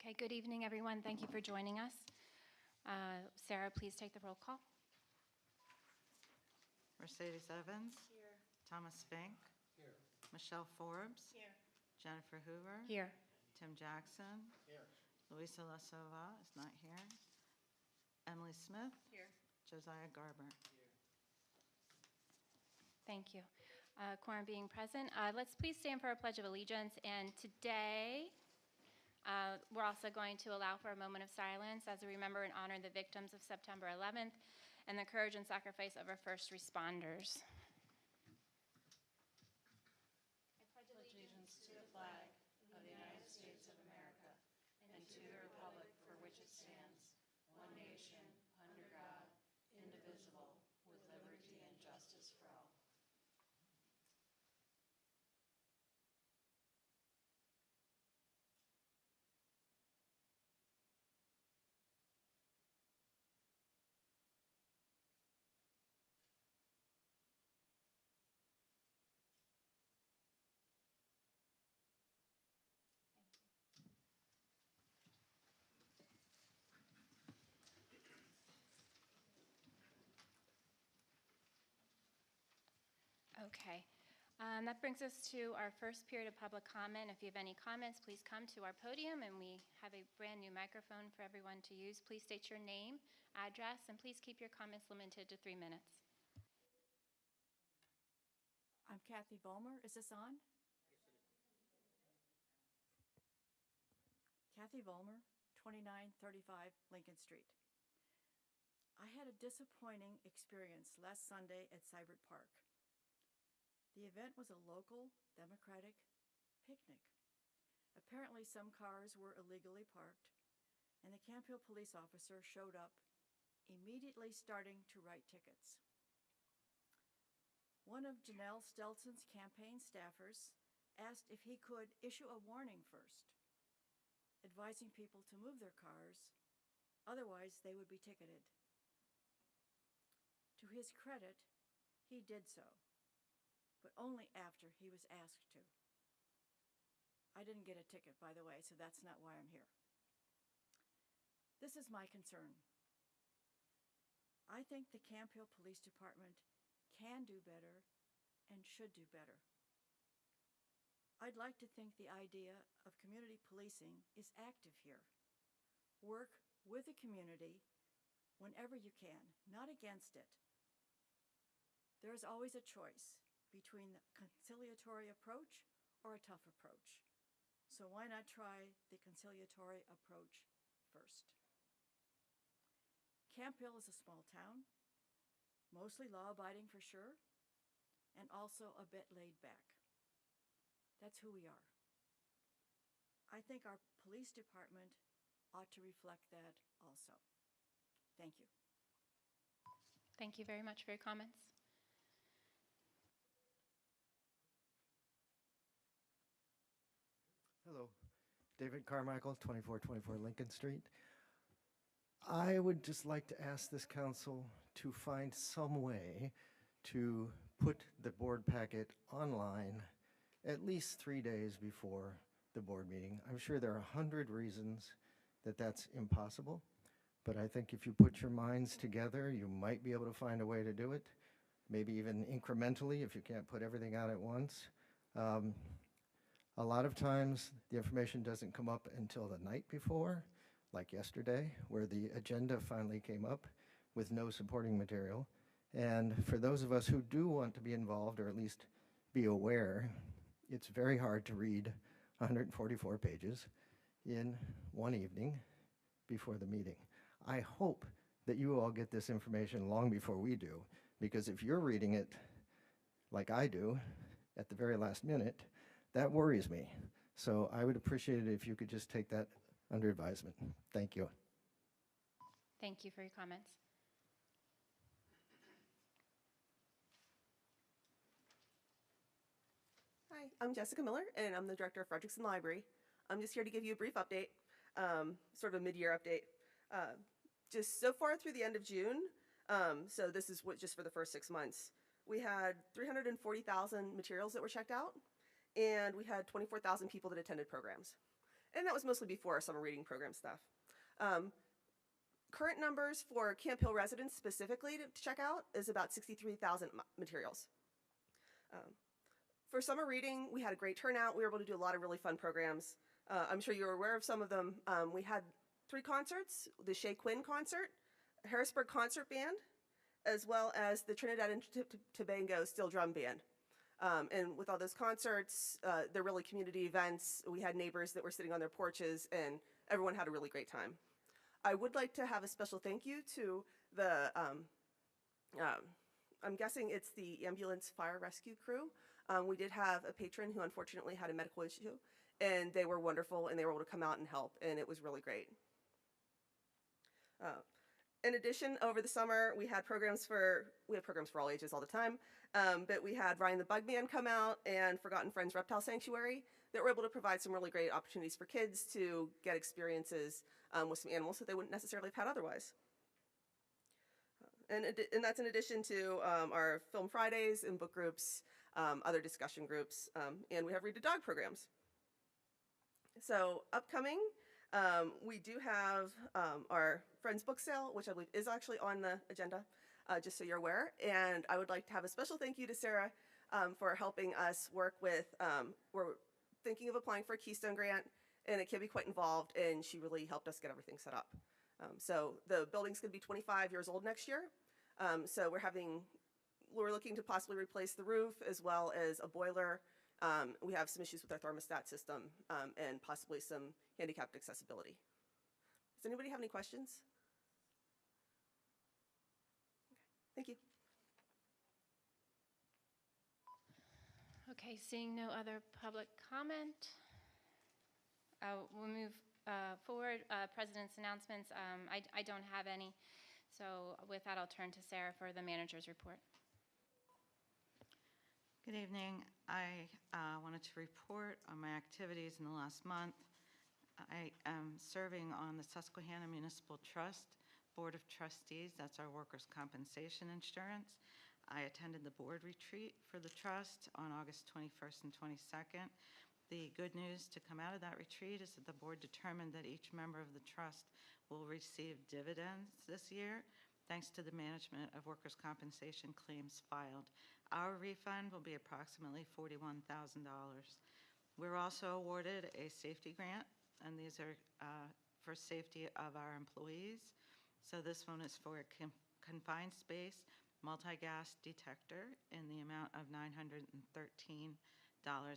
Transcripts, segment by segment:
Okay, good evening, everyone. Thank you for joining us. Sarah, please take the roll call. Mercedes Evans. Here. Thomas Fink. Here. Michelle Forbes. Here. Jennifer Hoover. Here. Tim Jackson. Here. Luisa Lasova is not here. Emily Smith. Here. Josiah Garber. Thank you. Quorum being present, let's please stand for our Pledge of Allegiance. And today, we're also going to allow for a moment of silence as we remember and honor the victims of September 11th and the courage and sacrifice of our first responders. I pledge allegiance to the flag of the United States of America and to the republic for which it stands, one nation, under God, indivisible, with liberty and justice for all. Okay. That brings us to our first period of public comment. If you have any comments, please come to our podium, and we have a brand new microphone for everyone to use. Please state your name, address, and please keep your comments limited to 3 minutes. I'm Kathy Vollmer. Is this on? Kathy Vollmer, 2935 Lincoln Street. I had a disappointing experience last Sunday at Seibert Park. The event was a local Democratic picnic. Apparently some cars were illegally parked, and the Camp Hill police officer showed up, immediately starting to write tickets. One of Janelle Stelson's campaign staffers asked if he could issue a warning first, advising people to move their cars, otherwise they would be ticketed. To his credit, he did so, but only after he was asked to. I didn't get a ticket, by the way, so that's not why I'm here. This is my concern. I think the Camp Hill Police Department can do better and should do better. I'd like to think the idea of community policing is active here. Work with the community whenever you can, not against it. There is always a choice between the conciliatory approach or a tough approach. So why not try the conciliatory approach first? Camp Hill is a small town, mostly law-abiding for sure, and also a bit laid back. That's who we are. I think our police department ought to reflect that also. Thank you. Thank you very much for your comments. Hello, David Carmichael, 2424 Lincoln Street. I would just like to ask this council to find some way to put the board packet online at least 3 days before the board meeting. I'm sure there are 100 reasons that that's impossible, but I think if you put your minds together, you might be able to find a way to do it, maybe even incrementally if you can't put everything out at once. A lot of times the information doesn't come up until the night before, like yesterday, where the agenda finally came up with no supporting material. And for those of us who do want to be involved, or at least be aware, it's very hard to read 144 pages in one evening before the meeting. I hope that you all get this information long before we do, because if you're reading it like I do at the very last minute, that worries me. So I would appreciate it if you could just take that under advisement. Thank you. Thank you for your comments. Hi, I'm Jessica Miller, and I'm the director of Frederickson Library. I'm just here to give you a brief update, sort of a mid-year update. Just so far through the end of June, so this is just for the first 6 months, we had 340,000 materials that were checked out, and we had 24,000 people that attended programs. And that was mostly before our summer reading program stuff. Current numbers for Camp Hill residents specifically to check out is about 63,000 materials. For summer reading, we had a great turnout. We were able to do a lot of really fun programs. I'm sure you're aware of some of them. We had 3 concerts, the Shea Quinn concert, Harrisburg Concert Band, as well as the Trinidad and Tobago Steel Drum Band. And with all those concerts, they're really community events. We had neighbors that were sitting on their porches, and everyone had a really great time. I would like to have a special thank you to the, I'm guessing it's the ambulance fire rescue crew. We did have a patron who unfortunately had a medical issue, and they were wonderful, and they were able to come out and help, and it was really great. In addition, over the summer, we had programs for all ages all the time, but we had Ryan the Bugman come out and Forgotten Friends Reptile Sanctuary that were able to provide some really great opportunities for kids to get experiences with some animals that they wouldn't necessarily have had otherwise. And that's in addition to our Film Fridays and book groups, other discussion groups, and we have Read a Dog programs. So upcoming, we do have our Friends Book Sale, which I believe is actually on the agenda, just so you're aware. And I would like to have a special thank you to Sarah for helping us work with, we're thinking of applying for a Keystone Grant, and it can be quite involved, and she really helped us get everything set up. So the building's going to be 25 years old next year. So we're looking to possibly replace the roof as well as a boiler. We have some issues with our thermostat system and possibly some handicapped accessibility. Does anybody have any questions? Okay. Thank you. Okay, seeing no other public comment, we'll move forward. President's announcements, I don't have any. So with that, I'll turn to Sarah for the manager's report. Good evening. I wanted to report on my activities in the last month. I am serving on the Susquehanna Municipal Trust Board of Trustees. That's our workers' compensation insurance. I attended the board retreat for the trust on August 21st and 22nd. The good news to come out of that retreat is that the board determined that each member of the trust will receive dividends this year, thanks to the management of workers' compensation claims filed. Our refund will be approximately $41,000. We're also awarded a safety grant, and these are for safety of our employees. So this one is for a confined space multi-gas detector in the amount of $913.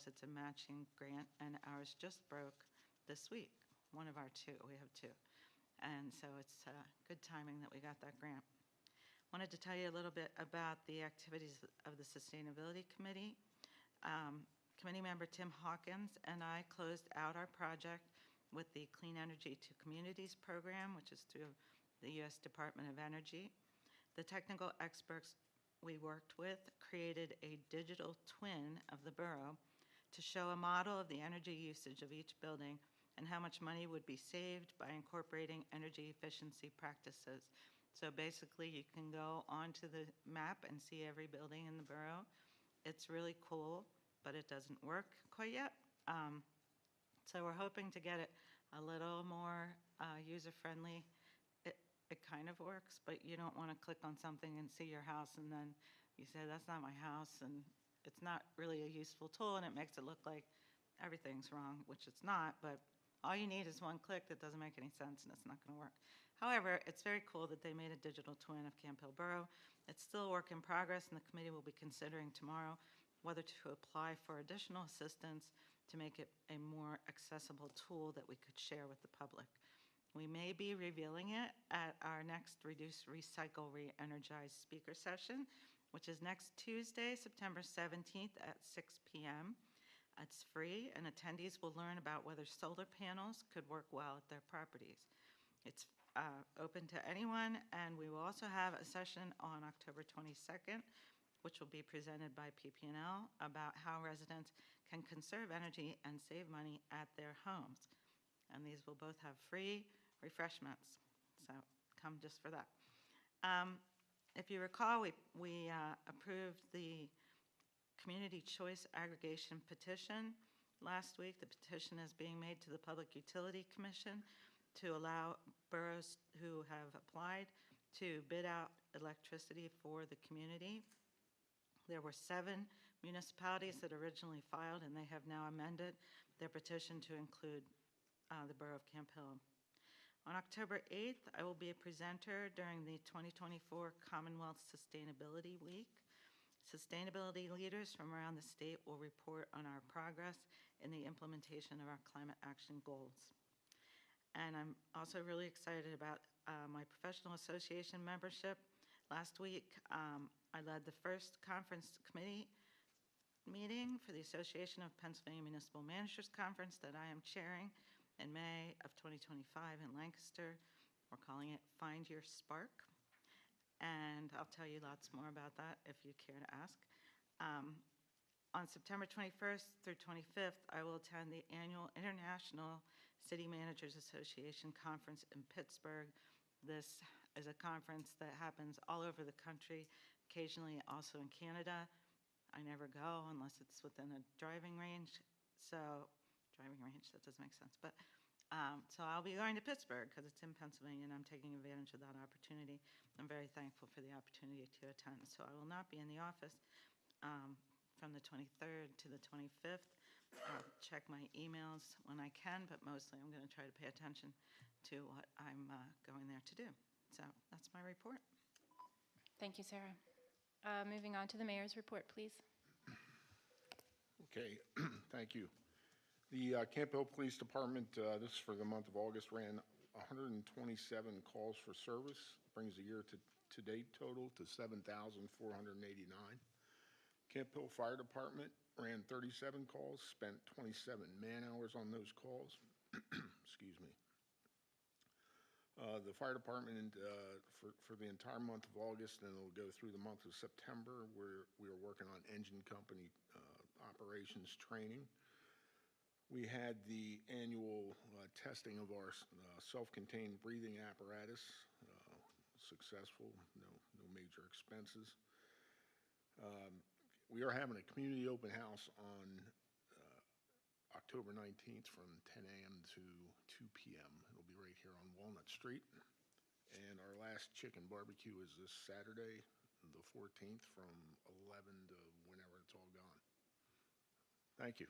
It's a matching grant, and ours just broke this week. One of our 2, we have 2. And so it's good timing that we got that grant. Wanted to tell you a little bit about the activities of the Sustainability Committee. Committee member Tim Hawkins and I closed out our project with the Clean Energy to Communities program, which is through the U.S. Department of Energy. The technical experts we worked with created a digital twin of the borough to show a model of the energy usage of each building and how much money would be saved by incorporating energy efficiency practices. So basically, you can go onto the map and see every building in the borough. It's really cool, but it doesn't work quite yet. So we're hoping to get it a little more user-friendly. It kind of works, but you don't want to click on something and see your house, and then you say, that's not my house, and it's not really a useful tool, and it makes it look like everything's wrong, which it's not, but all you need is one click that doesn't make any sense, and it's not going to work. However, it's very cool that they made a digital twin of Camp Hill Borough. It's still a work in progress, and the committee will be considering tomorrow whether to apply for additional assistance to make it a more accessible tool that we could share with the public. We may be revealing it at our next Reduce, Recycle, Re-Energize speaker session, which is next Tuesday, September 17th at 6 p.m. It's free, and attendees will learn about whether solar panels could work well at their properties. It's open to anyone, and we will also have a session on October 22nd, which will be presented by PP&L about how residents can conserve energy and save money at their homes. And these will both have free refreshments, so come just for that. If you recall, we approved the Community Choice Aggregation Petition, last week. The petition is being made to the Public Utility Commission to allow boroughs who have applied to bid out electricity for the community. There were 7 municipalities that originally filed, and they have now amended their petition to include the borough of Camp Hill. On October 8th, I will be a presenter during the 2024 Commonwealth Sustainability Week. Sustainability leaders from around the state will report on our progress in the implementation of our climate action goals. And I'm also really excited about my professional association membership. Last week, I led the first conference committee meeting for the Association of Pennsylvania Municipal Managers Conference that I am chairing in May of 2025 in Lancaster. We're calling it Find Your Spark. And I'll tell you lots more about that if you care to ask. On September 21st through 25th, I will attend the annual International City Managers Association Conference in Pittsburgh. This is a conference that happens all over the country, occasionally also in Canada. I never go unless it's within a driving range. That doesn't make sense. But so I'll be going to Pittsburgh because it's in Pennsylvania, and I'm taking advantage of that opportunity. I'm very thankful for the opportunity to attend. So I will not be in the office from the 23rd to the 25th. I'll check my emails when I can, but mostly I'm going to try to pay attention to what I'm going there to do. So that's my report. Thank you, Sarah. Moving on to the mayor's report, please. Okay, thank you. The Camp Hill Police Department, this is for the month of August, ran 127 calls for service, brings the year to date total to 7,489. Camp Hill Fire Department ran 37 calls, spent 27 man-hours on those calls. Excuse me. The fire department, for the entire month of August, and it'll go through the month of September, we are working on engine company operations training. We had the annual testing of our self-contained breathing apparatus, successful, no major expenses. We are having a community open house on October 19th from 10 a.m. to 2 p.m. It'll be right here on Walnut Street. And our last chicken barbecue is this Saturday, the 14th, from 11 to whenever it's all gone. Thank you.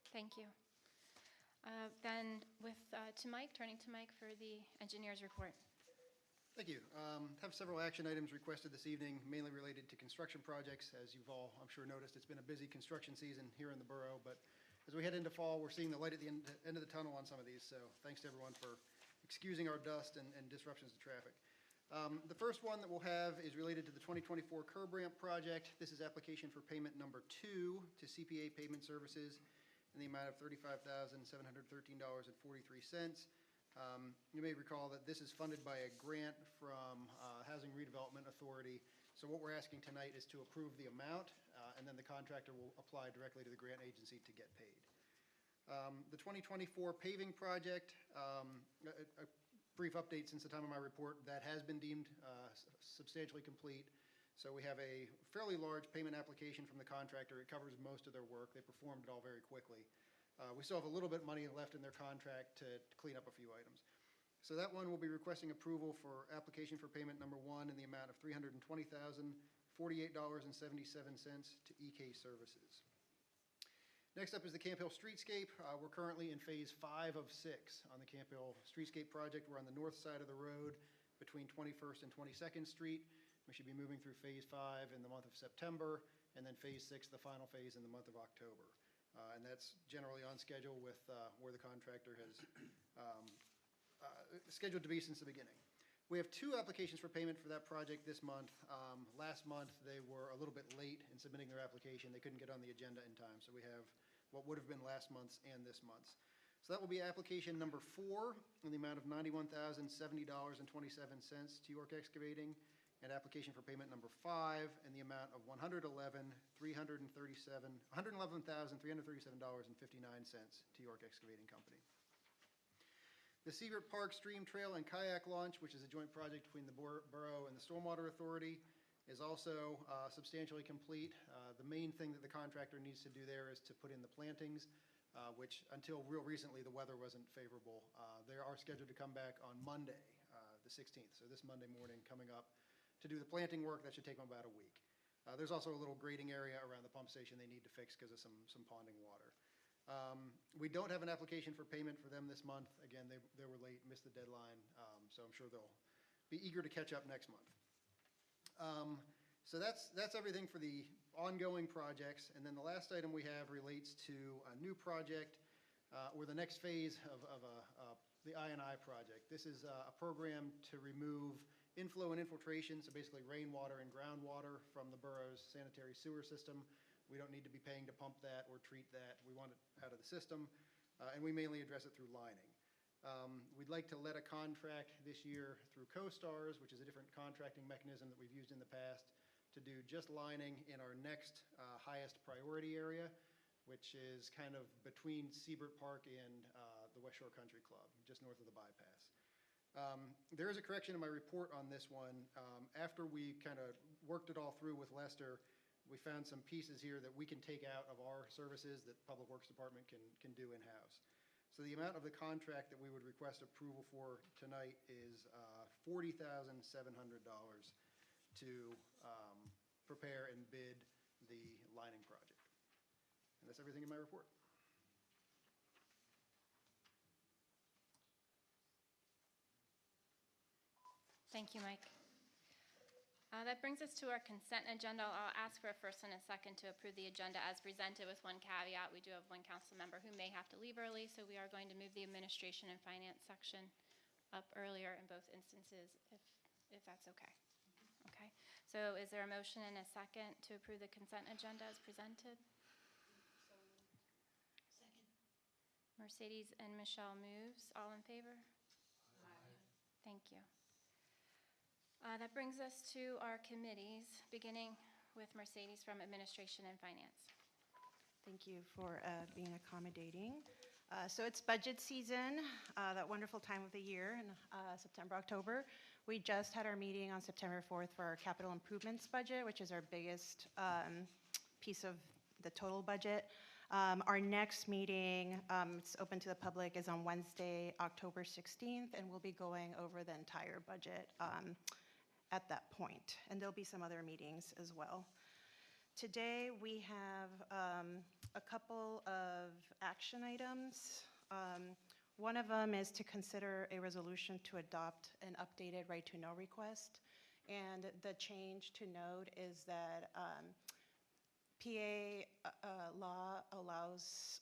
Thank you. Then to Mike, turning to Mike for the engineer's report. Thank you. Have several action items requested this evening, mainly related to construction projects. As you've all, I'm sure, noticed, it's been a busy construction season here in the borough, but as we head into fall, we're seeing the light at the end of the tunnel on some of these, so thanks to everyone for excusing our dust and disruptions to traffic. The first one that we'll have is related to the 2024 curb ramp project. This is application for payment number 2 to CPA Pavement Services in the amount of $35,713.43. You may recall that this is funded by a grant from Housing Redevelopment Authority. So what we're asking tonight is to approve the amount, and then the contractor will apply directly to the grant agency to get paid. The 2024 paving project, a brief update since the time of my report, that has been deemed substantially complete. So we have a fairly large payment application from the contractor. It covers most of their work. They performed it all very quickly. We still have a little bit of money left in their contract to clean up a few items. So that one will be requesting approval for application for payment number 1 in the amount of $320,048.77 to EK Services. Next up is the Camp Hill Streetscape. We're currently in phase 5 of 6 on the Camp Hill Streetscape project. We're on the north side of the road between 21st and 22nd Street. We should be moving through phase 5 in the month of September, and then phase 6, the final phase, in the month of October. And that's generally on schedule with where the contractor has scheduled to be since the beginning. We have 2 applications for payment for that project this month. Last month, they were a little bit late in submitting their application. They couldn't get on the agenda in time. So we have what would have been last month's and this month's. So that will be application number 4 in the amount of $91,070.27 to York Excavating, and application for payment number 5 in the amount of $111,337.59 to York Excavating Company. The Seabrook Park Stream Trail and Kayak Launch, which is a joint project between the Borough and the Stormwater Authority, is also substantially complete. The main thing that the contractor needs to do there is to put in the plantings, which until real recently, the weather wasn't favorable. They are scheduled to come back on Monday, the 16th, so this Monday morning coming up to do the planting work. That should take them about a week. There's also a little grading area around the pump station they need to fix because of some ponding water. We don't have an application for payment for them this month. Again, they were late, missed the deadline, so I'm sure they'll be eager to catch up next month. So that's everything for the ongoing projects. And then the last item we have relates to a new project or the next phase of the I&I project. This is a program to remove inflow and infiltration, so basically rainwater and groundwater from the borough's sanitary sewer system. We don't need to be paying to pump that or treat that. We want it out of the system, and we mainly address it through lining. We'd like to let a contract this year through CoStars, which is a different contracting mechanism that we've used in the past, to do just lining in our next highest priority area, which is kind of between Seabrook Park and the West Shore Country Club, just north of the bypass. There is a correction in my report on this one. After we kind of worked it all through with Lester, we found some pieces here that we can take out of our services that Public Works Department can do in-house. So the amount of the contract that we would request approval for tonight is $40,700 to prepare and bid the lining project. And that's everything in my report. Thank you, Mike. That brings us to our consent agenda. I'll ask for a first and a second to approve the agenda as presented with one caveat. We do have one council member who may have to leave early, so we are going to move the administration and finance section up earlier in both instances, if that's okay. Okay. So is there a motion and a second to approve the consent agenda as presented? Second. Mercedes and Michelle moves. All in favor? Aye. Thank you. That brings us to our committees, beginning with Mercedes from Administration and Finance. Thank you for being accommodating. So it's budget season, that wonderful time of the year in September, October. We just had our meeting on September 4th for our capital improvements budget, which is our biggest piece of the total budget. Our next meeting, it's open to the public, is on Wednesday, October 16th, and we'll be going over the entire budget at that point. And there'll be some other meetings as well. Today, we have a couple of action items. One of them is to consider a resolution to adopt an updated right-to-know request. And the change to note is that PA law allows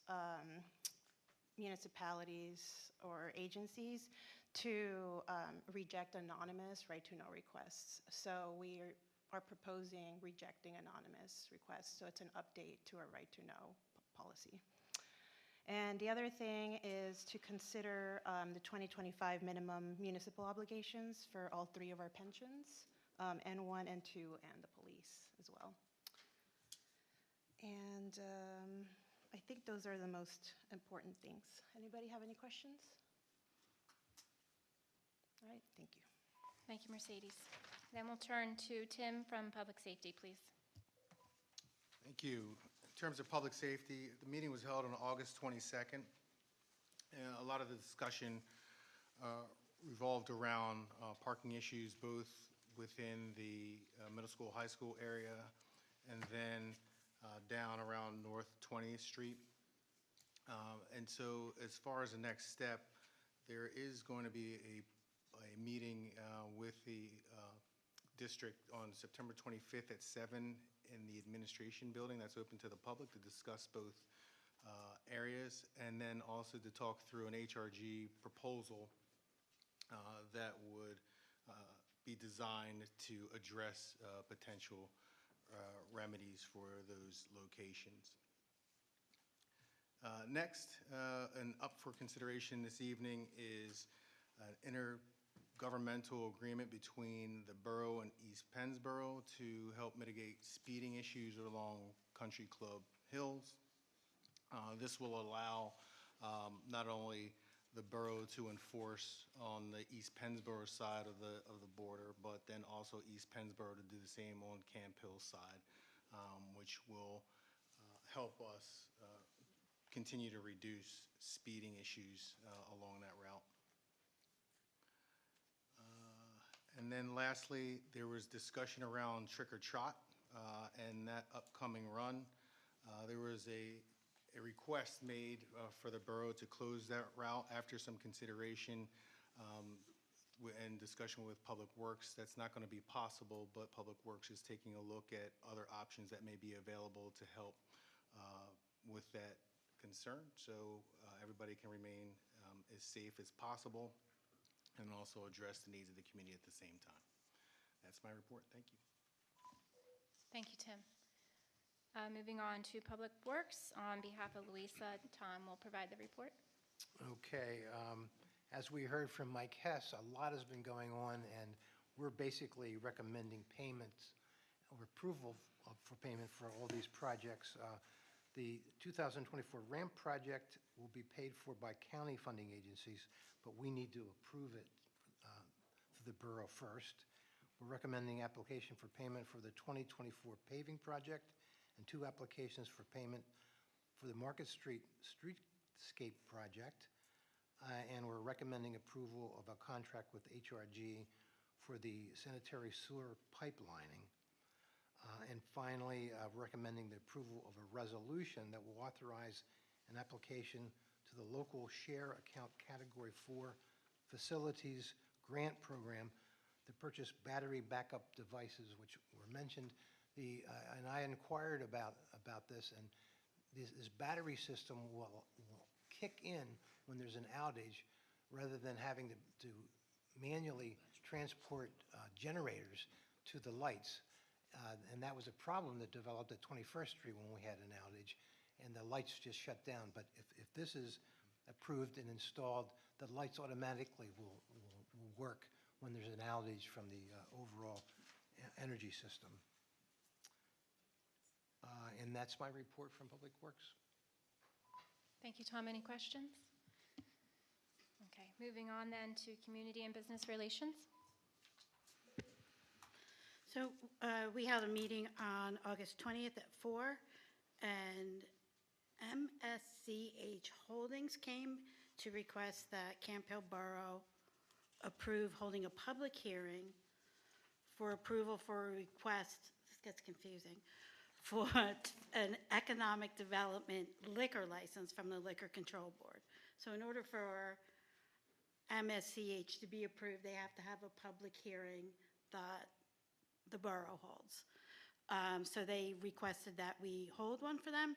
municipalities or agencies to reject anonymous right-to-know requests. So we are proposing rejecting anonymous requests. So it's an update to our right-to-know policy. And the other thing is to consider the 2025 minimum municipal obligations for all three of our pensions, N1, N2, and the police as well. And I think those are the most important things. Anybody have any questions? All right, thank you. Thank you, Mercedes. Then we'll turn to Tim from Public Safety, please. Thank you. In terms of public safety, the meeting was held on August 22nd. And a lot of the discussion revolved around parking issues, both within the middle school, high school area, and then down around North 20th Street. And so as far as the next step, there is going to be a meeting with the district on September 25th at 7 in the administration building that's open to the public to discuss both areas, and then also to talk through an HRG proposal that would be designed to address potential remedies for those locations. Next, and up for consideration this evening is an intergovernmental agreement between the borough and East Pennsboro to help mitigate speeding issues along Country Club Hills. This will allow not only the borough to enforce on the East Pennsboro side of the border, but then also East Pennsboro to do the same on Camp Hill side, which will help us continue to reduce speeding issues along that route. And then lastly, there was discussion around Trick or Trot and that upcoming run. There was a request made for the borough to close that route after some consideration and discussion with Public Works. That's not going to be possible, but Public Works is taking a look at other options that may be available to help with that concern, so everybody can remain as safe as possible and also address the needs of the community at the same time. That's my report. Thank you. Thank you, Tim. Moving on to Public Works, on behalf of Louisa, Tom will provide the report. Okay, as we heard from Mike Hess, a lot has been going on, and we're basically recommending payments or approval for payment for all these projects. The 2024 ramp project will be paid for by county funding agencies, but we need to approve it for the borough first. We're recommending application for payment for the 2024 paving project and 2 applications for payment for the Market Street Streetscape project. And we're recommending approval of a contract with HRG for the sanitary sewer pipelining. And finally, recommending the approval of a resolution that will authorize an application to the local share account category 4 facilities grant program to purchase battery backup devices, which were mentioned. And I inquired about this, and this battery system will kick in when there's an outage rather than having to manually transport generators to the lights. And that was a problem that developed at 21st Street when we had an outage, and the lights just shut down. But if this is approved and installed, the lights automatically will work when there's an outage from the overall energy system. And that's my report from Public Works. Thank you, Tom. Any questions? Okay, moving on then to Community and Business Relations. So we held a meeting on August 20th at 4, and MSCH Holdings came to request that Camp Hill Borough approve holding a public hearing for approval for a request, this gets confusing, for an economic development liquor license from the Liquor Control Board. So in order for MSCH to be approved, they have to have a public hearing that the borough holds. So they requested that we hold one for them.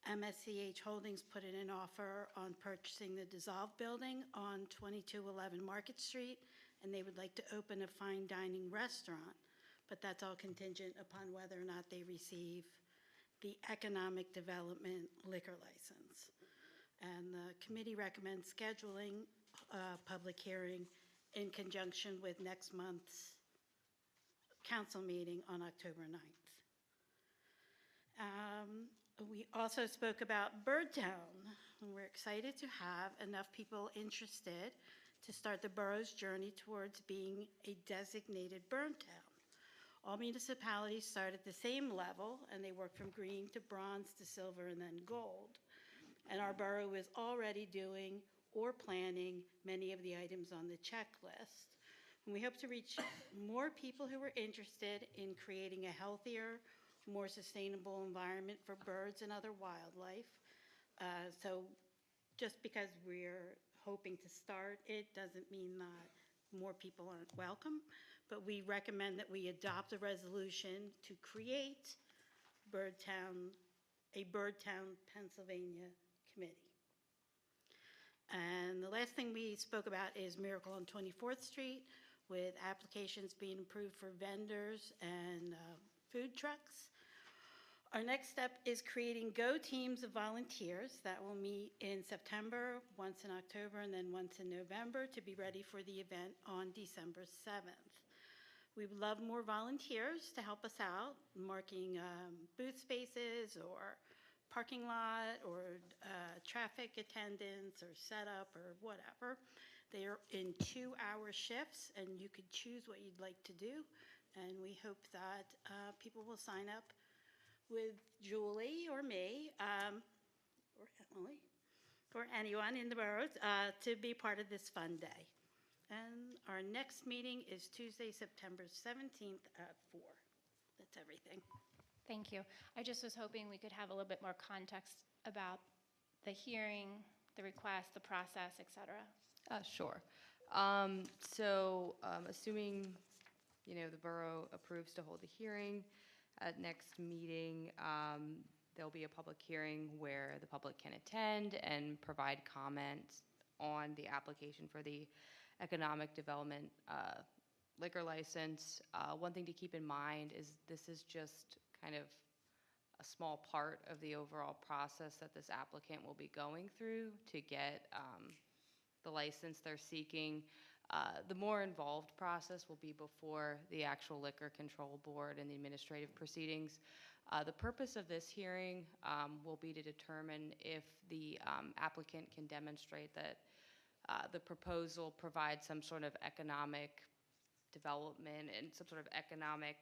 MSCH Holdings put in an offer on purchasing the dissolved building on 2211 Market Street, and they would like to open a fine dining restaurant, but that's all contingent upon whether or not they receive the economic development liquor license. And the committee recommends scheduling a public hearing in conjunction with next month's council meeting on October 9th. We also spoke about Birdtown. We're excited to have enough people interested to start the borough's journey towards being a designated burn town. All municipalities start at the same level, and they work from green to bronze to silver and then gold. And our borough is already doing or planning many of the items on the checklist. And we hope to reach more people who are interested in creating a healthier, more sustainable environment for birds and other wildlife. So just because we're hoping to start it doesn't mean that more people aren't welcome, but we recommend that we adopt a resolution to create a Birdtown, Pennsylvania committee. And the last thing we spoke about is Miracle on 24th Street, with applications being approved for vendors and food trucks. Our next step is creating Go teams of volunteers that will meet in September, once in October, and then once in November to be ready for the event on December 7th. We would love more volunteers to help us out, marking booth spaces or parking lot or traffic attendance or setup or whatever. They are in 2-hour shifts, and you could choose what you'd like to do. And we hope that people will sign up with Julie or me, or Emily, or anyone in the boroughs to be part of this fun day. And our next meeting is Tuesday, September 17th at 4. That's everything. Thank you. I just was hoping we could have a little bit more context about the hearing, the request, the process, et cetera. Sure. Assuming, the borough approves to hold a hearing at next meeting, there'll be a public hearing where the public can attend and provide comments on the application for the economic development liquor license. One thing to keep in mind is this is just kind of a small part of the overall process that this applicant will be going through to get the license they're seeking. The more involved process will be before the actual Liquor Control Board and the administrative proceedings. The purpose of this hearing will be to determine if the applicant can demonstrate that the proposal provides some sort of economic development and some sort of economic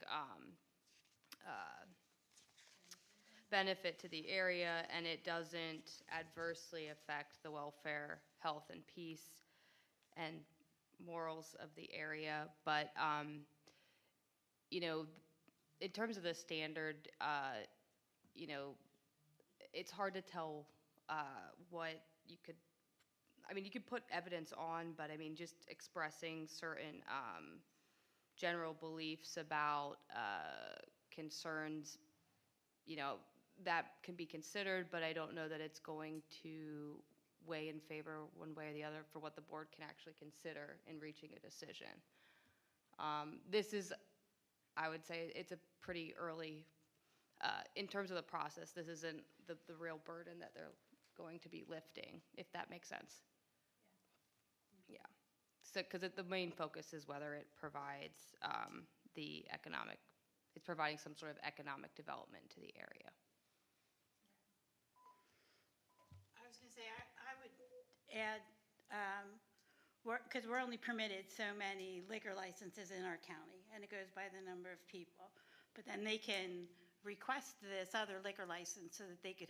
benefit to the area, and it doesn't adversely affect the welfare, health, and peace and morals of the area. But in terms of the standard, it's hard to tell what you could. You could put evidence on, but just expressing certain general beliefs about concerns, that can be considered, but I don't know that it's going to weigh in favor one way or the other for what the board can actually consider in reaching a decision. This is, I would say, it's a pretty early, in terms of the process, this isn't the real burden that they're going to be lifting, if that makes sense. Yeah. So, because the main focus is whether it provides it's providing some sort of economic development to the area. I was going to say, I would add, because we're only permitted so many liquor licenses in our county, and it goes by the number of people. But then they can request this other liquor license so that they could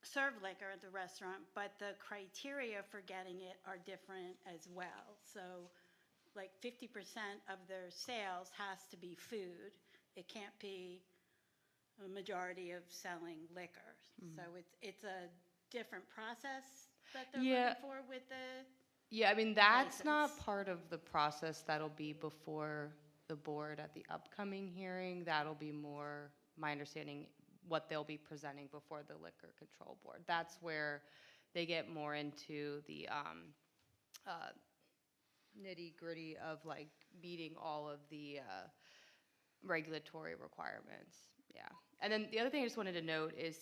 serve liquor at the restaurant, but the criteria for getting it are different as well. So like 50% of their sales has to be food. It can't be a majority of selling liquor. So it's a different process that they're looking for with the that's not license. part of the process that'll be before the board at the upcoming hearing. That'll be more, my understanding, what they'll be presenting before the Liquor Control Board. That's where they get more into the nitty-gritty of meeting all of the regulatory requirements. Yeah. And then the other thing I just wanted to note is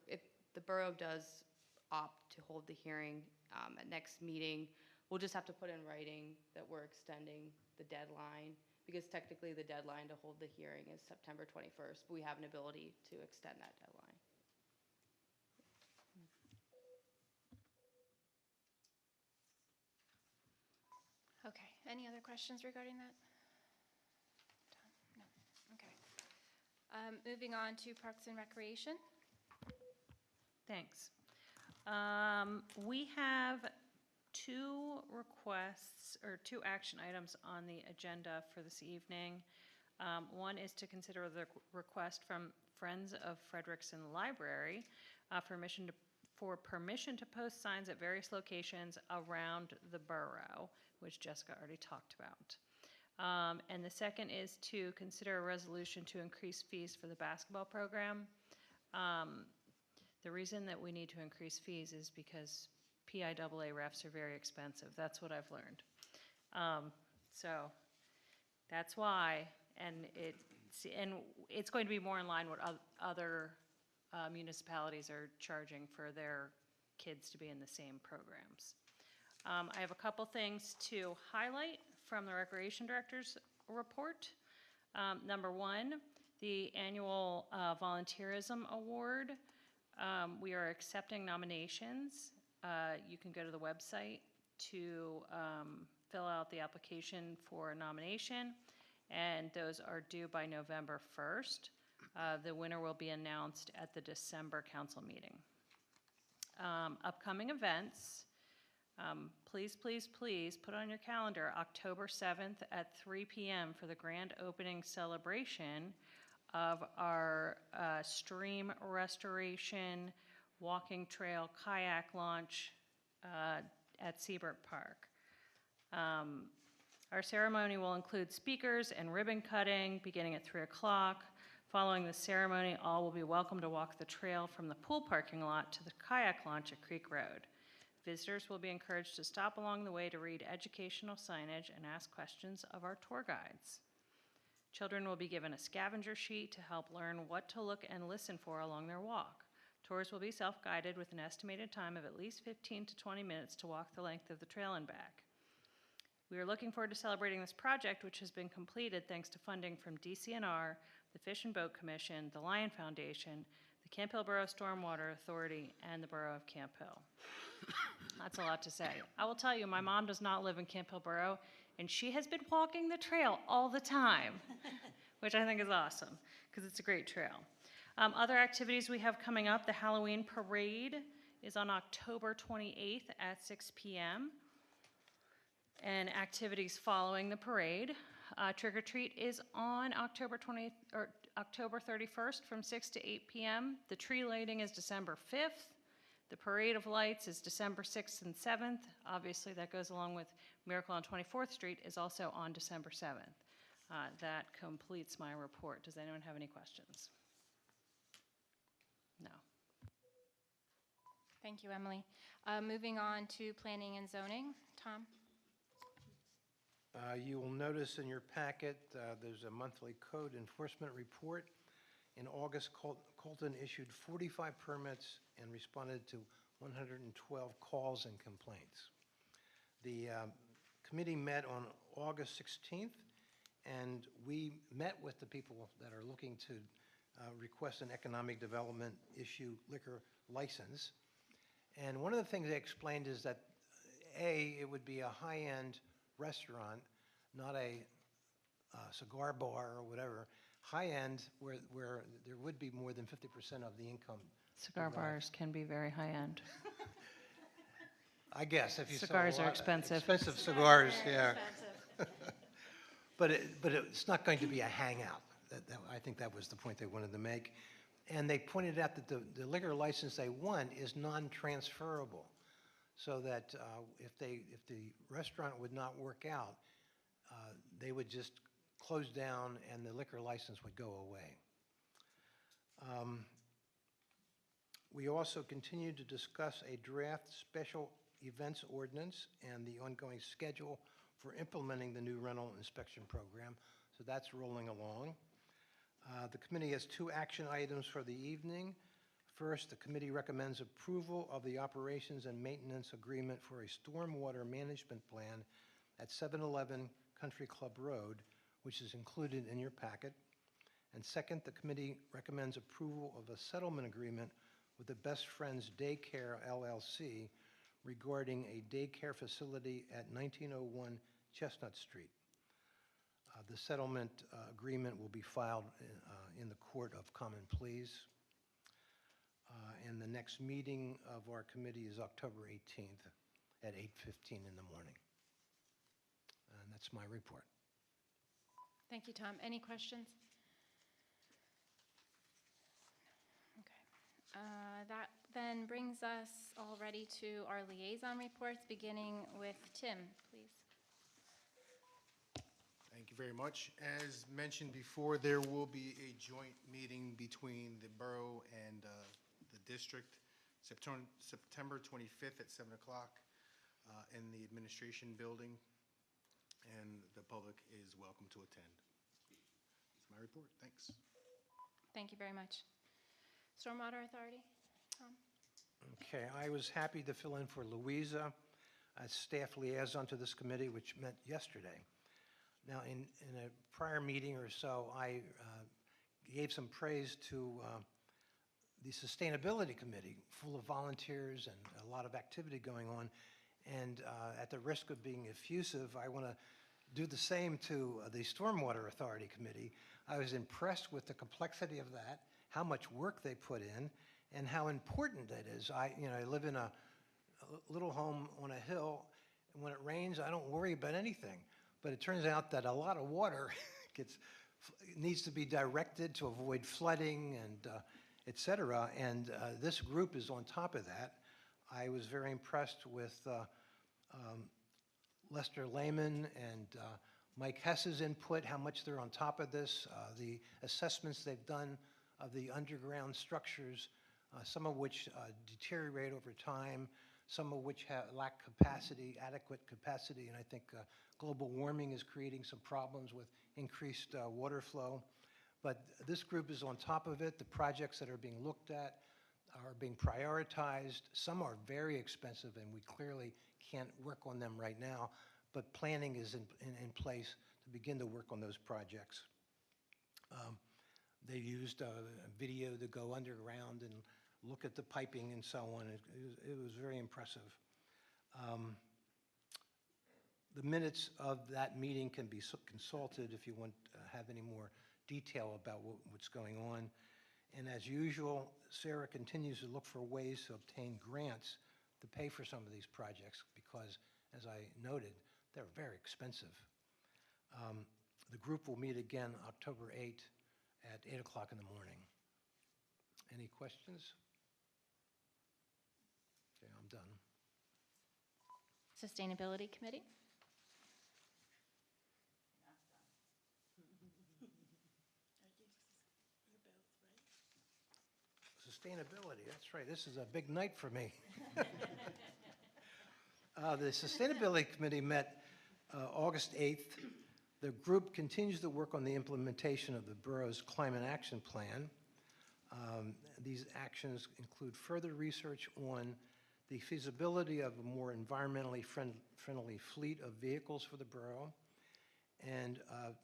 if the borough does opt to hold the hearing at next meeting, we'll just have to put in writing that we're extending the deadline, because technically the deadline to hold the hearing is September 21st, but we have an ability to extend that deadline. Okay, any other questions regarding that? No, okay. Moving on to Parks and Recreation. Thanks. We have two requests or two action items on the agenda for this evening. One is to consider the request from Friends of Frederickson Library for permission to post signs at various locations around the borough, which Jessica already talked about. And the second is to consider a resolution to increase fees for the basketball program. The reason that we need to increase fees is because PIAA refs are very expensive. That's what I've learned. So that's why, and it's going to be more in line with other municipalities are charging for their kids to be in the same programs. I have a couple things to highlight from the Recreation Director's report. Number one, the annual volunteerism award We are accepting nominations. You can go to the website to fill out the application for a nomination, and those are due by November 1st. The winner will be announced at the December council meeting. Upcoming events, please, please, please put on your calendar October 7th at 3 p.m. for the grand opening celebration of our stream restoration, walking trail, kayak launch at Siebert Park. Our ceremony will include speakers and ribbon cutting beginning at 3 o'clock. Following the ceremony, all will be welcome to walk the trail from the pool parking lot to the kayak launch at Creek Road. Visitors will be encouraged to stop along the way to read educational signage and ask questions of our tour guides. Children will be given a scavenger sheet to help learn what to look and listen for along their walk. Tours will be self-guided with an estimated time of at least 15 to 20 minutes to walk the length of the trail and back. We are looking forward to celebrating this project, which has been completed thanks to funding from DCNR, the Fish and Boat Commission, the Lion Foundation, the Camp Hill Borough Stormwater Authority, and the Borough of Camp Hill. That's a lot to say. I will tell you, my mom does not live in Camp Hill Borough, and she has been walking the trail all the time, which I think is awesome, because it's a great trail. Other activities we have coming up, the Halloween Parade is on October 28th at 6 p.m., and activities following the parade. Trick or Treat is on October 31st from 6 to 8 p.m. The tree lighting is December 5th. The Parade of Lights is December 6th and 7th. Obviously, that goes along with Miracle on 24th Street is also on December 7th. That completes my report. Does anyone have any questions? No. Thank you, Emily. Moving on to planning and zoning. Tom? You will notice in your packet, there's a monthly code enforcement report. In August, Colton issued 45 permits and responded to 112 calls and complaints. The committee met on August 16th, and we met with the people that are looking to request an economic development issue liquor license. And one of the things they explained is that, A, it would be a high-end restaurant, not a cigar bar or whatever, high-end where there would be more than 50% of the income. Cigar bars can be very high-end. I guess if you sell Cigars a are lot- expensive. Expensive cigars, yeah. But it's not going to be a hangout. I think that was the point they wanted to make. And they pointed out that the liquor license they want is non-transferable, so that if the restaurant would not work out, they would just close down and the liquor license would go away. We also continue to discuss a draft special events ordinance and the ongoing schedule for implementing the new rental inspection program. So that's rolling along. The committee has 2 action items for the evening. First, the committee recommends approval of the operations and maintenance agreement for a stormwater management plan at 711 Country Club Road, which is included in your packet. And second, the committee recommends approval of a settlement agreement with the Best Friends Daycare LLC regarding a daycare facility at 1901 Chestnut Street. The settlement agreement will be filed in the Court of Common Pleas. And the next meeting of our committee is October 18th at 8:15 in the morning. And that's my report. Thank you, Tom. Any questions? Okay. That then brings us already to our liaison reports, beginning with Tim, please. Thank you very much. As mentioned before, there will be a joint meeting between the borough and the district, September 25th at 7 o'clock in the administration building, and the public is welcome to attend. That's my report. Thanks. Thank you very much. Stormwater Authority, Tom? Okay, I was happy to fill in for Louisa as staff liaison to this committee, which met yesterday. Now, in a prior meeting or so, I gave some praise to the Sustainability Committee, full of volunteers and a lot of activity going on. And at the risk of being effusive, I want to do the same to the Stormwater Authority Committee. I was impressed with the complexity of that, how much work they put in, and how important it is. I live in a little home on a hill, and when it rains, I don't worry about anything. But it turns out that a lot of water needs to be directed to avoid flooding and et cetera. And this group is on top of that. I was very impressed with Lester Lehman and Mike Hess's input, how much they're on top of this, the assessments they've done of the underground structures, some of which deteriorate over time, some of which lack capacity, adequate capacity, and I think global warming is creating some problems with increased water flow. But this group is on top of it. The projects that are being looked at are being prioritized. Some are very expensive, and we clearly can't work on them right now, but planning is in place to begin to work on those projects. They used video to go underground and look at the piping and so on. It was very impressive. The minutes of that meeting can be consulted if you want to have any more detail about what's going on. And as usual, Sarah continues to look for ways to obtain grants to pay for some of these projects because, as I noted, they're very expensive. The group will meet again October 8 at 8 o'clock in the morning. Any questions? Okay, I'm done. Sustainability Committee? Sustainability, that's right. This is a big night for me. The Sustainability Committee met August 8th. The group continues to work on the implementation of the borough's Climate Action Plan. These actions include further research on the feasibility of a more environmentally friendly fleet of vehicles for the borough, and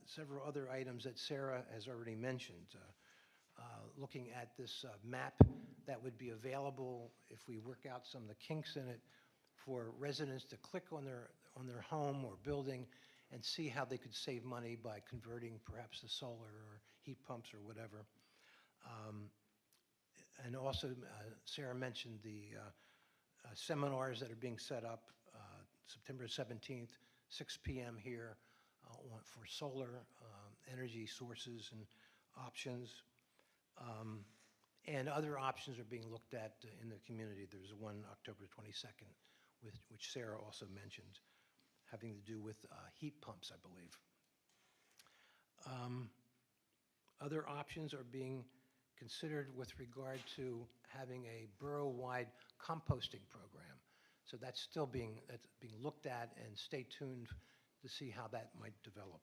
several other items that Sarah has already mentioned. Looking at this map that would be available if we work out some of the kinks in it for residents to click on their home or building and see how they could save money by converting perhaps to solar or heat pumps or whatever. And also, Sarah mentioned the seminars that are being set up September 17th, 6 p.m. here for solar energy sources and options. And other options are being looked at in the community. There's one October 22nd, which Sarah also mentioned, having to do with heat pumps, I believe. Other options are being considered with regard to having a borough-wide composting program. So that's still being looked at, and stay tuned to see how that might develop.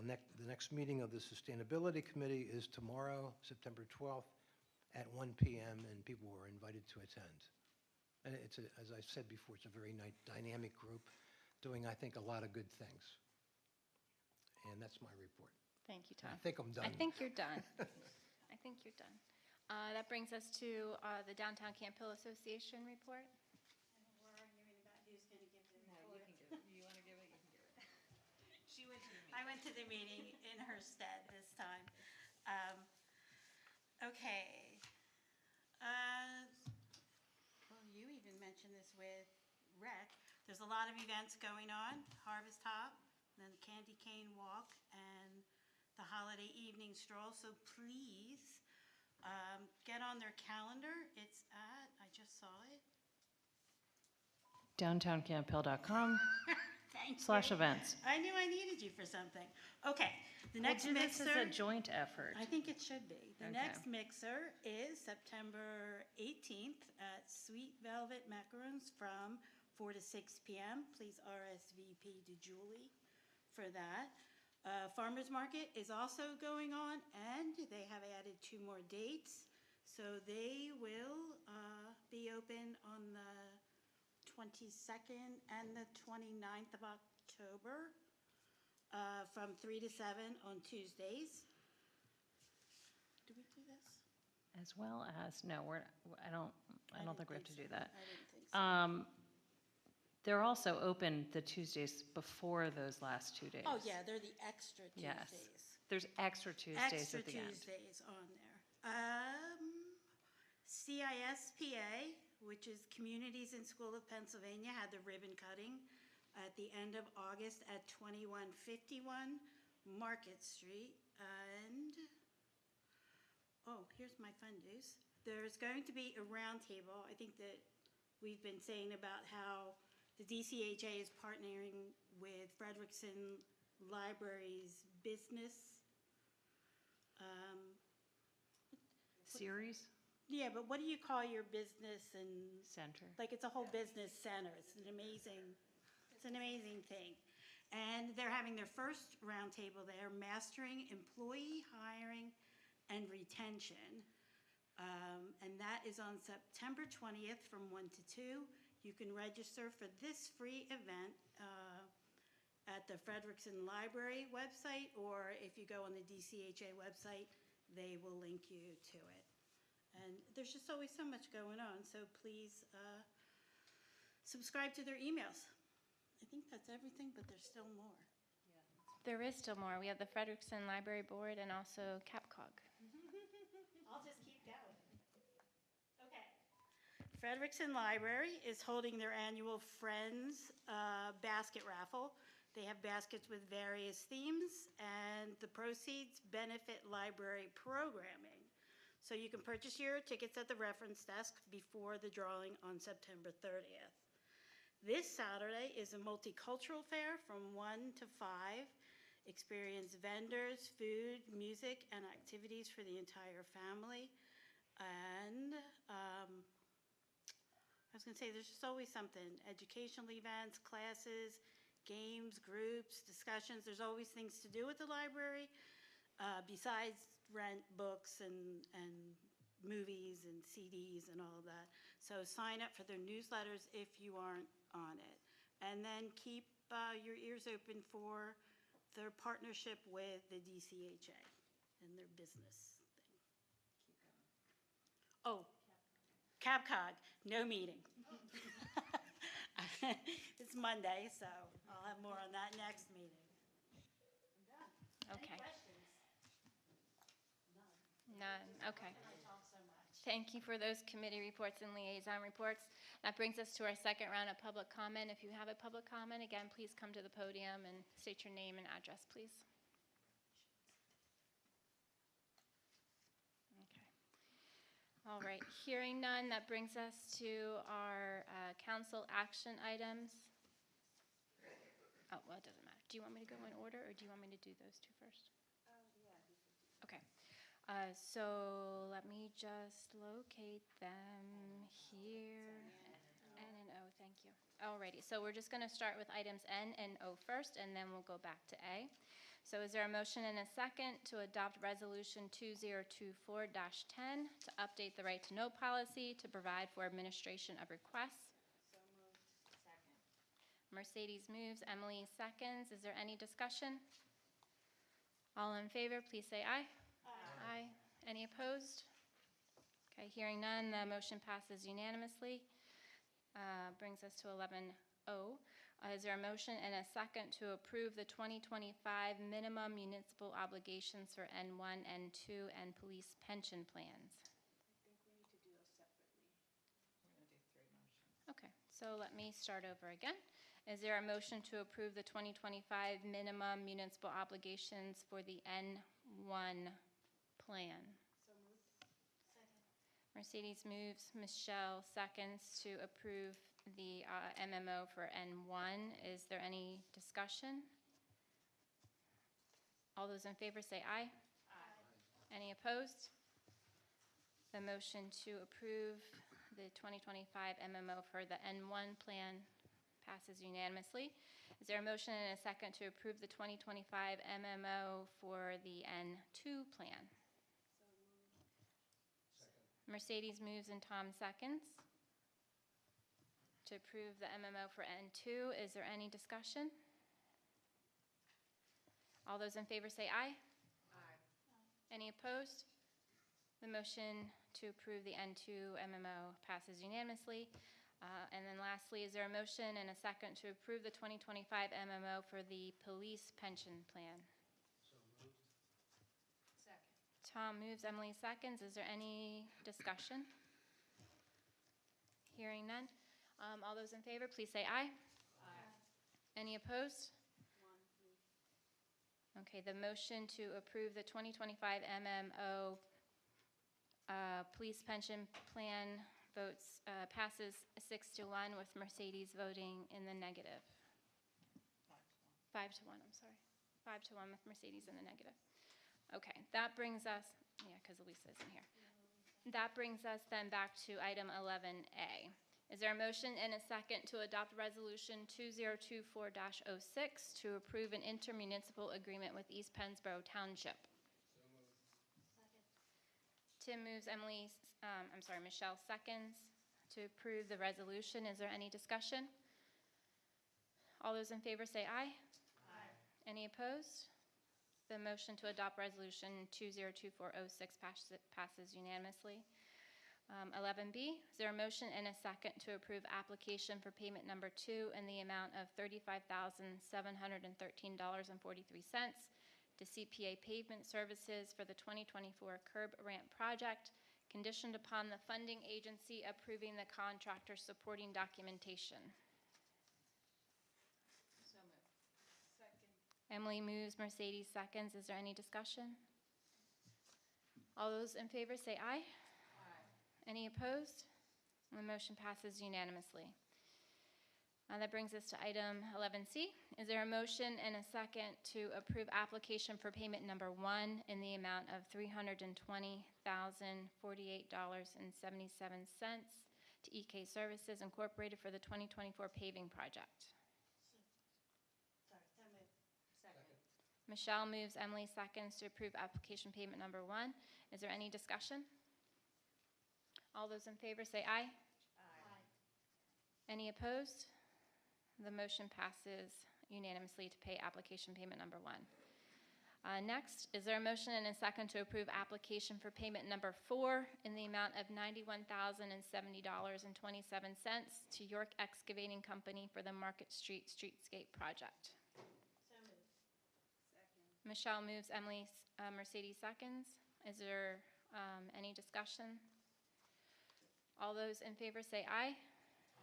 The next meeting of the Sustainability Committee is tomorrow, September 12th, at 1 p.m., and people are invited to attend. And it's, as I said before, it's a very nice, dynamic group doing, I think, a lot of good things. And that's my report. Thank you, Tom. I think I'm done. I think you're done. I think you're done. That brings us to the Downtown Camp Hill Association report. We're arguing about who's going to give the report. No, you can give it. You want to give it, you can give it. She went to the meeting. I went to the meeting in her stead this time. Okay. Well, you even mentioned this with Rec. There's a lot of events going on. Harvest Hop, then the Candy Cane Walk, and the Holiday Evening Stroll. So please get on their calendar. It's at, I just saw it. DowntownCampHill.com Thank you. /events. I knew I needed you for something. Okay, the next We'll do this mixer. as a joint effort. I think it should be. The Okay. next mixer is September 18th at Sweet Velvet Macaroons from 4 to 6 p.m. Please RSVP to Julie for that. Farmers Market is also going on, and they have added 2 more dates. So they will be open on the 22nd and the 29th of October from 3 to 7 on Tuesdays. Do we do this? as well as, no, I don't think we have to do that. I didn't think so. They're also open the Tuesdays before those last 2 days. Oh, yeah, they're the extra Yes. Tuesdays. There's extra Tuesdays Extra at the end. Tuesdays on there. CISPA, which is Communities in School of Pennsylvania, had the ribbon cutting at the end of August at 2151 Market Street. And, oh, here's my fun news. There's going to be a roundtable. I think that we've been saying about how the DCHA is partnering with Frederickson Library's business. Series? Yeah, but what do you call your business and? Center. Like, it's a whole business center. It's an amazing thing. And they're having their first roundtable there, Mastering Employee Hiring and Retention. And that is on September 20th from 1 to 2. You can register for this free event at the Frederickson Library website, or if you go on the DCHA website, they will link you to it. And there's just always so much going on, so please subscribe to their emails. I think that's everything, but there's still more. There is still more. We have the Frederickson Library Board and also CAPCOG. I'll just keep going. Okay. Frederickson Library is holding their annual Friends basket raffle. They have baskets with various themes, and the proceeds benefit library programming. So you can purchase your tickets at the reference desk before the drawing on September 30th. This Saturday is a multicultural fair from 1 to 5. Experience vendors, food, music, and activities for the entire family. And I was going to say, there's just always something. Educational events, classes, games, groups, discussions. There's always things to do at the library besides rent books and movies and CDs and all of that. So sign up for their newsletters if you aren't on it. And then keep your ears open for their partnership with the DCHA and their business thing. Keep going. Oh, CAPCOG, no meeting. It's Monday, so I'll have more on that next meeting. Okay. Any questions? None. Okay. I talk so much. Thank you for those committee reports and liaison reports. That brings us to our second round of public comment. If you have a public comment, again, please come to the podium and state your name and address, please. Okay. All right. Hearing none, that brings us to our council action items. Oh, well, it doesn't matter. Do you want me to go in order, or do you want me to do those two first? Okay. So let me just locate them here. N and O, thank you. Alrighty, so we're just going to start with items N and O first, and then we'll go back to A. So is there a motion and a second to adopt Resolution 2024-10 to update the right to know policy to provide for administration of requests? So moved. Second. Mercedes moves, Emily seconds. Is there any discussion? All in favor, please say aye. Aye. Any opposed? Okay, hearing none, the motion passes unanimously. Brings us to 11O. Is there a motion and a second to approve the 2025 minimum municipal obligations for N1, N2, and police pension plans? I think we need to do those separately. We're going to do 3 motions. Okay, so let me start over again. Is there a motion to approve the 2025 minimum municipal obligations for the N1 plan? So moved. Second. Mercedes moves, Michelle seconds to approve the MMO for N1. Is there any discussion? All those in favor say aye. Aye. Any opposed? The motion to approve the 2025 MMO for the N1 plan passes unanimously. Is there a motion and a second to approve the 2025 MMO for the N2 plan? So moved. Mercedes moves and Tom seconds to approve the MMO for N2. Is there any discussion? All those in favor say aye. Aye. Any opposed? The motion to approve the N2 MMO passes unanimously. And then lastly, is there a motion and a second to approve the 2025 MMO for the police pension plan? Second. Tom moves, Emily seconds. Is there any discussion? Hearing none. All those in favor, please say aye. Aye. Any opposed? Okay, the motion to approve the 2025 MMO police pension plan votes passes 6-1 with Mercedes voting in the negative. 5-1, I'm sorry. 5-1 with Mercedes in the negative. Okay, that brings us, yeah, because Elisa isn't here. That brings us then back to item 11A. Is there a motion and a second to adopt Resolution 2024-06 to approve an intermunicipal agreement with East Pennsboro Township? Tim moves, Michelle seconds to approve the resolution. Is there any discussion? All those in favor say aye. Aye. Any opposed? The motion to adopt Resolution 2024-06 passes unanimously. 11B, is there a motion and a second to approve application for payment number 2 in the amount of $35,713.43 to CPA Pavement Services for the 2024 curb ramp project, conditioned upon the funding agency approving the contractor supporting documentation? So moved. Second. Emily moves, Mercedes seconds. Is there any discussion? All those in favor say aye. Aye. Any opposed? The motion passes unanimously. That brings us to item 11C. Is there a motion and a second to approve application for payment number 1 in the amount of $320,048.77 to EK Services Incorporated for the 2024 paving project? Sorry, so moved. Second. Michelle moves, Emily seconds to approve application payment number 1. Is there any discussion? All those in favor say aye. Aye. Any opposed? The motion passes unanimously to pay application payment number 1. Next, is there a motion and a second to approve application for payment number 4 in the amount of $91,070.27 to York Excavating Company for the Market Street Streetscape project? So moved. Second. Michelle moves, Emily, Mercedes seconds. Is there any discussion? All those in favor say aye.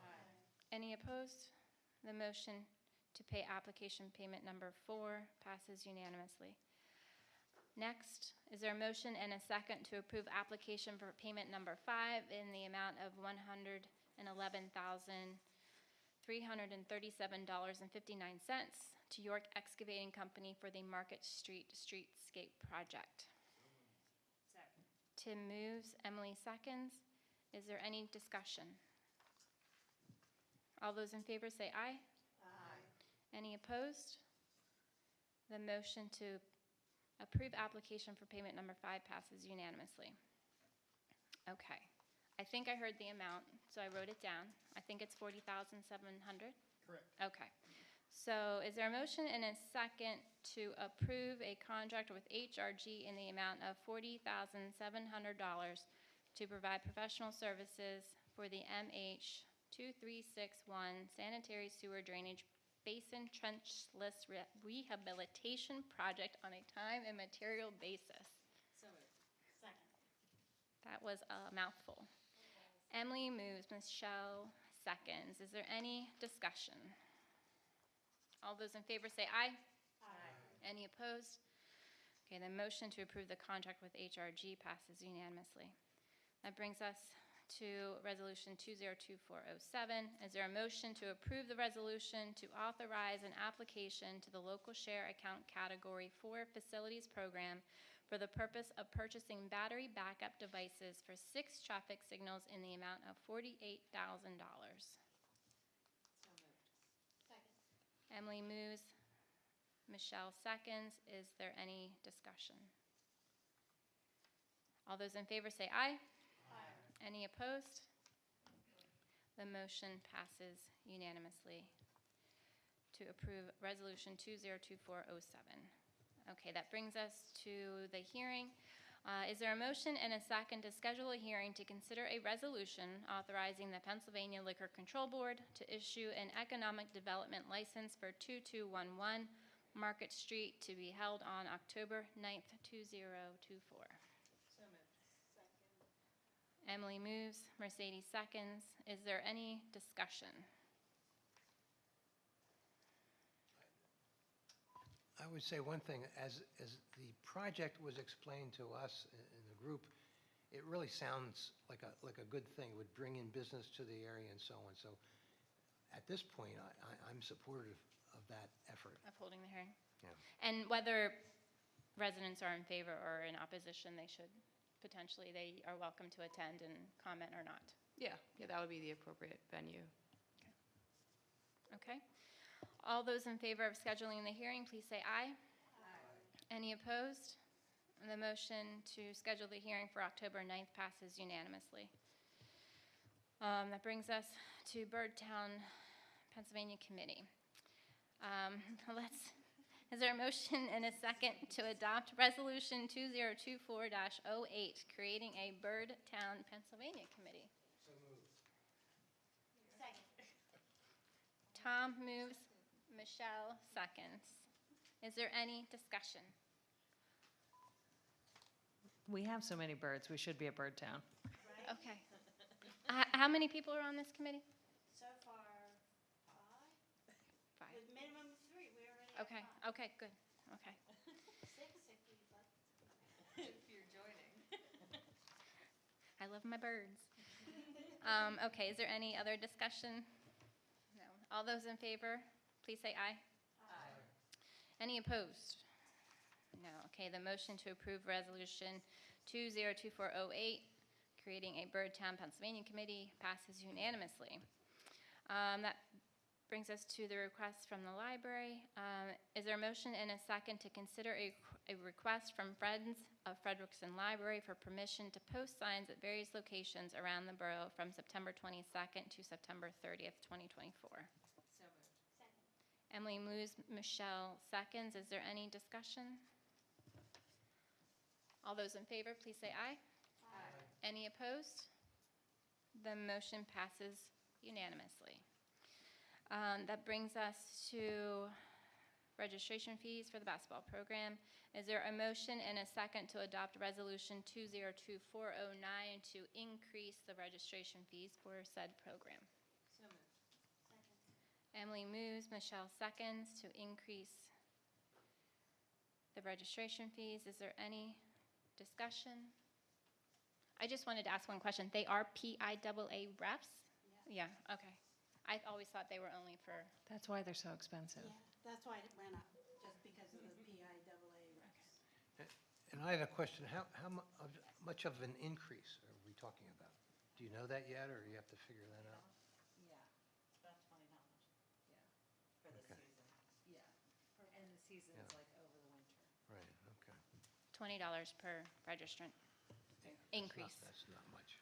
Aye. Any opposed? The motion to pay application payment number 4 passes unanimously. Next, is there a motion and a second to approve application for payment number 5 in the amount of $111,337.59 to York Excavating Company for the Market Street Streetscape project? Second. Tim moves, Emily seconds. Is there any discussion? All those in favor say aye. Aye. Any opposed? The motion to approve application for payment number 5 passes unanimously. Okay. I think I heard the amount, so I wrote it down. I think it's $40,700. Correct. Okay. So is there a motion and a second to approve a contract with HRG in the amount of $40,700 to provide professional services for the MH 2361 sanitary sewer drainage basin trenchless rehabilitation project on a time and material basis? So moved. Second. That was a mouthful. Emily moves, Michelle seconds. Is there any discussion? All those in favor say aye. Aye. Any opposed? Okay, the motion to approve the contract with HRG passes unanimously. That brings us to Resolution 2024-07. Is there a motion to approve the resolution to authorize an application to the local share account category 4 facilities program for the purpose of purchasing battery backup devices for 6 traffic signals in the amount of $48,000? So moved. Second. Emily moves. Michelle seconds. Is there any discussion? All those in favor say aye. Any opposed? The motion passes unanimously to approve Resolution 2024-07. Okay, that brings us to the hearing. Is there a motion and a second to schedule a hearing to consider a resolution authorizing the Pennsylvania Liquor Control Board to issue an economic development license for 2211 Market Street to be held on October 9th, 2024? So moved. Second. Emily moves, Mercedes seconds. Is there any discussion? I would say one thing, as the project was explained to us in the group, it really sounds like a good thing. It would bring in business to the area and so on. So at this point, I'm supportive of that effort. Of holding the hearing? Yeah. And whether residents are in favor or in opposition, they are welcome to attend and comment or not. Yeah, that would be the appropriate venue. Okay. All those in favor of scheduling the hearing, please say aye. Aye. Any opposed? The motion to schedule the hearing for October 9th passes unanimously. That brings us to Birdtown, Pennsylvania Committee. Is there a motion and a second to adopt Resolution 2024-08, creating a Birdtown, Pennsylvania Committee? So moved. Second. Tom moves, Michelle seconds. Is there any discussion? We have so many birds, we should be a bird town. Okay. How many people are on this committee? So far, 5. 5. With minimum 3, we already have Okay, 5. okay, good, okay. 6 if you'd like. If you're joining. I love my birds. Okay, is there any other discussion? No. All those in favor, please say aye. Aye. Any opposed? No. Okay, the motion to approve Resolution 2024-08, creating a Birdtown, Pennsylvania Committee, passes unanimously. That brings us to the request from the library. Is there a motion and a second to consider a request from Friends of Frederickson Library for permission to post signs at various locations around the borough from September 22nd to September 30th, 2024? So moved. Second. Emily moves, Michelle seconds. Is there any discussion? All those in favor, please say aye. Aye. Any opposed? The motion passes unanimously. That brings us to registration fees for the basketball program. Is there a motion and a second to adopt Resolution 2024-09 to increase the registration fees for said program? So moved. Second. Emily moves, Michelle seconds to increase the registration fees. Is there any discussion? I just wanted to ask one question. They are PIAA reps? Yeah, okay. I always thought they were only for, That's why they're so expensive. Yeah, that's why it went up, just because of the PIAA reps. And I had a question. How much of an increase are we talking about? Do you know that yet, or you have to figure that out? Yeah, about $20. Yeah, for the Okay. season. Yeah, and the season's Yeah. like over the winter. Right, okay. $20 per registrant increase. That's not much.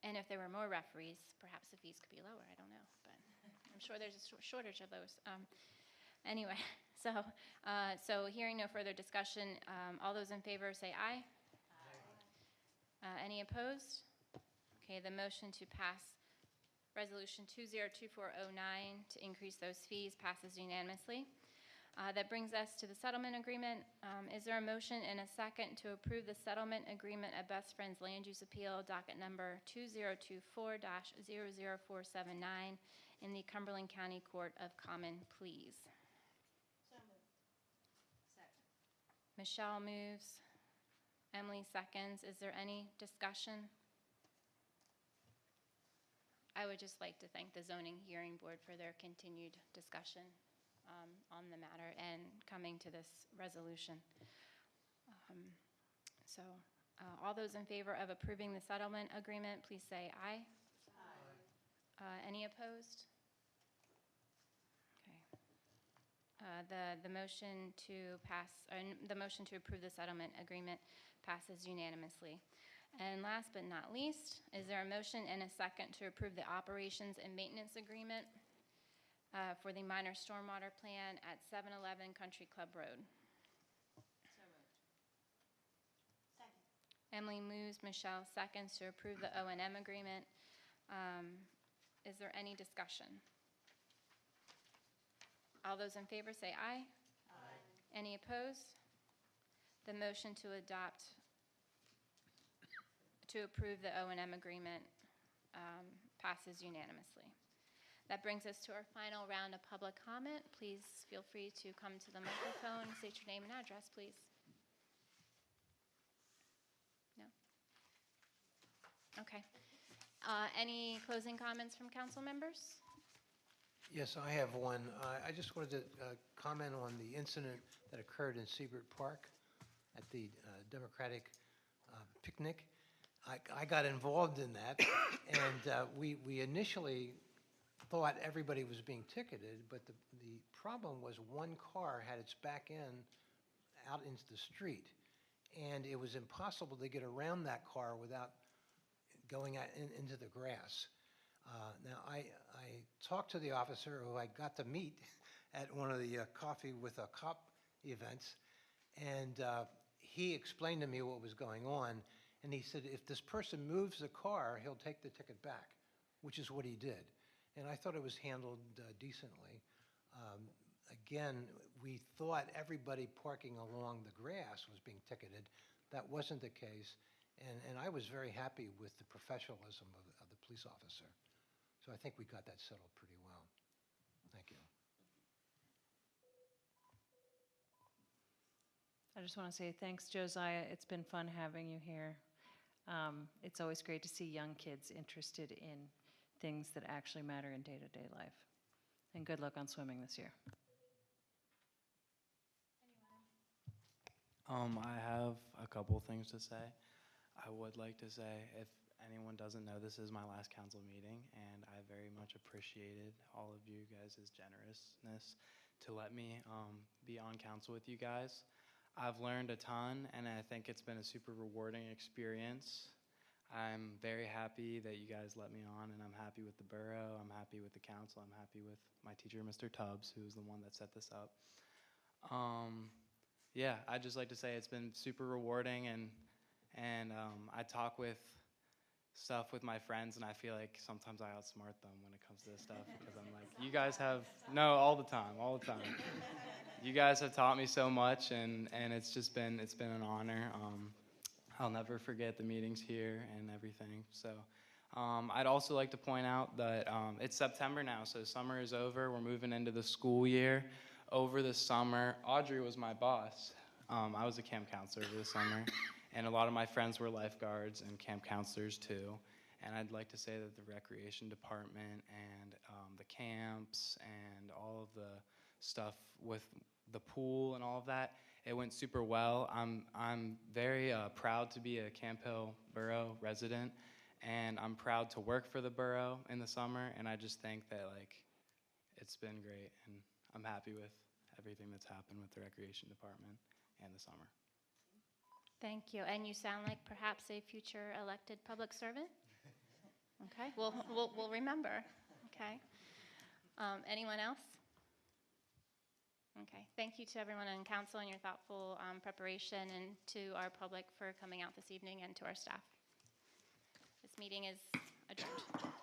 And if there were more referees, perhaps the fees could be lower, I don't know, but I'm sure there's a shortage of those. Anyway, so hearing no further discussion, all those in favor say aye. Aye. Any opposed? Okay, the motion to pass Resolution 2024-09 to increase those fees passes unanimously. That brings us to the settlement agreement. Is there a motion and a second to approve the settlement agreement at Best Friends Land Use Appeal, docket number 2024-00479 in the Cumberland County Court of Common Pleas? So moved. Second. Michelle moves. Emily seconds. Is there any discussion? I would just like to thank the Zoning Hearing Board for their continued discussion on the matter and coming to this resolution. All those in favor of approving the settlement agreement, please say aye. Aye. Any opposed? Okay. The motion to pass, the motion to approve the settlement agreement passes unanimously. And last but not least, is there a motion and a second to approve the operations and maintenance agreement for the minor stormwater plan at 711 Country Club Road. Emily moves, Michelle seconds to approve the O&M agreement. Is there any discussion? All those in favor say aye. Aye. Any opposed? The motion to approve the O&M agreement passes unanimously. That brings us to our final round of public comment. Please feel free to come to the microphone. State your name and address, please. No? Okay. Any closing comments from council members? Yes, I have one. I just wanted to comment on the incident that occurred in Seabird Park at the Democratic picnic. I got involved in that, and we initially thought everybody was being ticketed, but the problem was one car had its back end out into the street, and it was impossible to get around that car without going out into the grass. Now, I talked to the officer who I got to meet at one of the Coffee with a Cop events, and he explained to me what was going on, and he said, if this person moves the car, he'll take the ticket back, which is what he did. And I thought it was handled decently. Again, we thought everybody parking along the grass was being ticketed. That wasn't the case, and I was very happy with the professionalism of the police officer. So I think we got that settled pretty well. Thank you. I just want to say thanks, Josiah. It's been fun having you here. It's always great to see young kids interested in things that actually matter in day-to-day life. And good luck on swimming this year. I have a couple things to say. I would like to say, if anyone doesn't know, this is my last council meeting, and I very much appreciated all of you guys' generousness to let me be on council with you guys. I've learned a ton, and I think it's been a super rewarding experience. I'm very happy that you guys let me on, and I'm happy with the borough, I'm happy with the council, I'm happy with my teacher, Mr. Tubbs, who's the one that set this up. Yeah, I'd just like to say it's been super rewarding, and I talk with stuff with my friends, and I feel like sometimes I outsmart them when it comes to this stuff, because I'm like, you guys have, no, all the time. You guys have taught me so much, and it's been an honor. I'll never forget the meetings here and everything. So I'd also like to point out that it's September now, so summer is over. We're moving into the school year. Over the summer, Audrey was my boss. I was a camp counselor over the summer, and a lot of my friends were lifeguards and camp counselors too. And I'd like to say that the recreation department and the camps and all of the stuff with the pool and all of that, it went super well. I'm very proud to be a Camp Hill Borough resident, and I'm proud to work for the borough in the summer, and I just think that it's been great, and I'm happy with everything that's happened with the recreation department and the summer. Thank you. And you sound like perhaps a future elected public servant? Okay, we'll remember. Okay. Anyone else? Okay. Thank you to everyone in council and your thoughtful preparation, and to our public for coming out this evening, and to our staff. This meeting is adjourned.